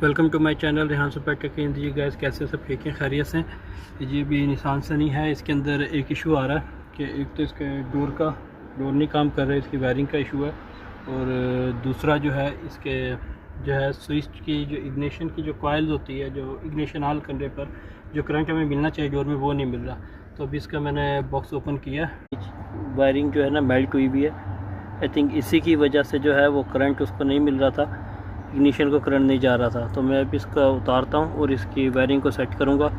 Welcome to my channel Rehan Super Tech जी guys, कैसे सब ठीक हैं, खैरियत से। ये भी निसान सनी है। इसके अंदर एक इशू आ रहा है कि एक तो इसके डोर नहीं काम कर रहा है, इसकी वायरिंग का इशू है, और दूसरा जो है इसके जो है स्विच की जो इग्निशन की जो कॉइल्स होती है, जो इग्निशन ऑन करने पर जो करंट हमें मिलना चाहिए डोर में, वो नहीं मिल रहा। तो अभी इसका मैंने बॉक्स ओपन किया, वायरिंग जो है ना मेल्ट हुई भी है। आई थिंक इसी की वजह से जो है वो करंट उसको नहीं मिल रहा था, इग्निशन को करंट नहीं जा रहा था। तो मैं अभी इसका उतारता हूँ और इसकी वायरिंग को सेट करूँगा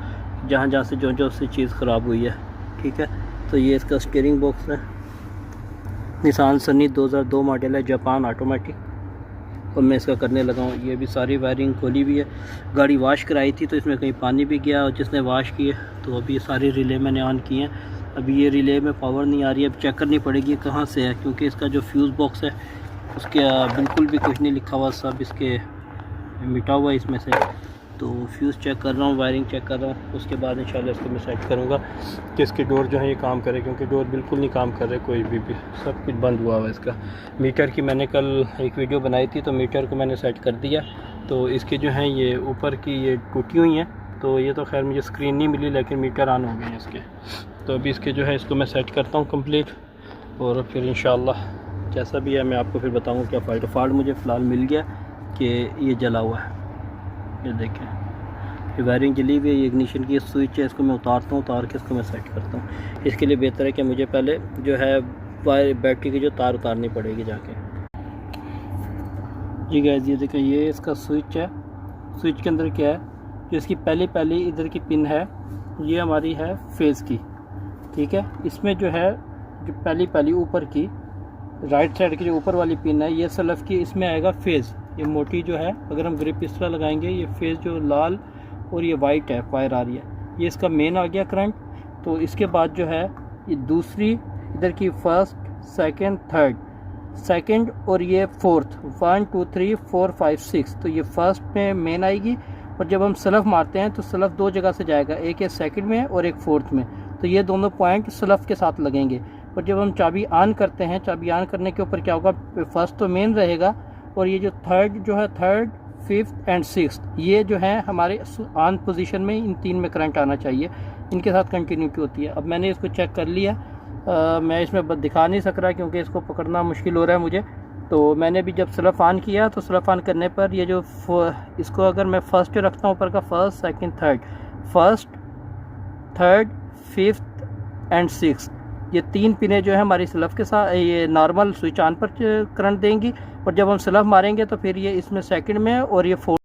जहाँ जहाँ से जो सी चीज़ ख़राब हुई है। ठीक है, तो ये इसका स्टीयरिंग बॉक्स है, निसान सनी 2002 मॉडल है, जापान ऑटोमेटिक। और मैं इसका करने लगा हूँ। ये भी सारी वायरिंग खोली हुई है। गाड़ी वॉश कराई थी तो इसमें कहीं पानी भी गया और जिसने वॉश किए, तो अभी सारी रिले मैंने ऑन की हैं। अभी ये रिले में पावर नहीं आ रही है, अब चेक करनी पड़ेगी कहाँ से है, क्योंकि इसका जो फ्यूज़ बॉक्स है उसके बिल्कुल भी कुछ नहीं लिखा हुआ, सब इसके मिटा हुआ है इसमें से। तो फ्यूज़ चेक कर रहा हूँ, वायरिंग चेक कर रहा हूँ, उसके बाद इंशाल्लाह इसको मैं सेट करूँगा कि इसके डोर जो है ये काम करे, क्योंकि डोर बिल्कुल नहीं काम कर रहे, कोई भी सब कुछ बंद हुआ हुआ है इसका। मीटर की मैंने कल एक वीडियो बनाई थी, तो मीटर को मैंने सेट कर दिया। तो इसके जो हैं ये ऊपर की ये टूटी हुई हैं, तो ये तो खैर मुझे स्क्रीन नहीं मिली, लेकिन मीटर ऑन हो गए हैं इसके। तो अभी इसके जो है इसको मैं सेट करता हूँ कंप्लीट, और फिर इंशाल्लाह जैसा भी है मैं आपको फिर बताऊँगा क्या फ़ाल्ट मुझे फ़िलहाल मिल गया कि ये जला हुआ है। ये देखें, ये वायरिंग जली हुई है, ये इग्निशन की स्विच है, इसको मैं उतारता हूँ, उतार के इसको मैं सेट करता हूँ। इसके लिए बेहतर है कि मुझे पहले जो है बैटरी की जो तार उतारनी पड़ेगी जाके। जी गाइस, ये देखें, ये इसका स्विच है। स्विच के अंदर क्या है, जो इसकी पहली इधर की पिन है, ये हमारी है फेज़ की। ठीक है, इसमें जो है जो पहली ऊपर की राइट साइड की जो ऊपर वाली पिन है, ये सलफ की, इसमें आएगा फेज़। ये मोटी जो है, अगर हम ग्रिप इस तरह लगाएंगे, ये फेज़ जो लाल और ये वाइट है वायर आ रही है, ये इसका मेन आ गया करंट। तो इसके बाद जो है ये दूसरी इधर की फर्स्ट, सेकंड, थर्ड, सेकंड और ये फोर्थ, 1 2 3 4 5 6। तो ये फर्स्ट में मेन आएगी, और जब हम सलफ मारते हैं तो सलफ दो जगह से जाएगा, एक है सेकंड में और एक फोर्थ में। तो ये दोनों पॉइंट सलफ के साथ लगेंगे। और जब हम चाबी ऑन करते हैं, चाबी ऑन करने के ऊपर क्या होगा, फर्स्ट तो मेन रहेगा, और ये जो थर्ड जो है, थर्ड, फिफ्थ एंड सिक्स्थ, ये जो है हमारे ऑन पोजीशन में, इन तीन में करंट आना चाहिए, इनके साथ कंटिन्यूटी होती है। अब मैंने इसको चेक कर लिया, मैं इसमें दिखा नहीं सक रहा क्योंकि इसको पकड़ना मुश्किल हो रहा है मुझे। तो मैंने भी जब स्लफ ऑन किया, तो स्लफ ऑन करने पर ये जो इसको अगर मैं फर्स्ट रखता हूँ ऊपर का, first, second, third, first, third, fifth and sixth, ये तीन पिनें जो है हमारी स्लफ के साथ ये नॉर्मल स्विच ऑन पर करंट देंगी। और जब हम स्लफ मारेंगे तो फिर ये इसमें सेकंड में और ये फोर्थ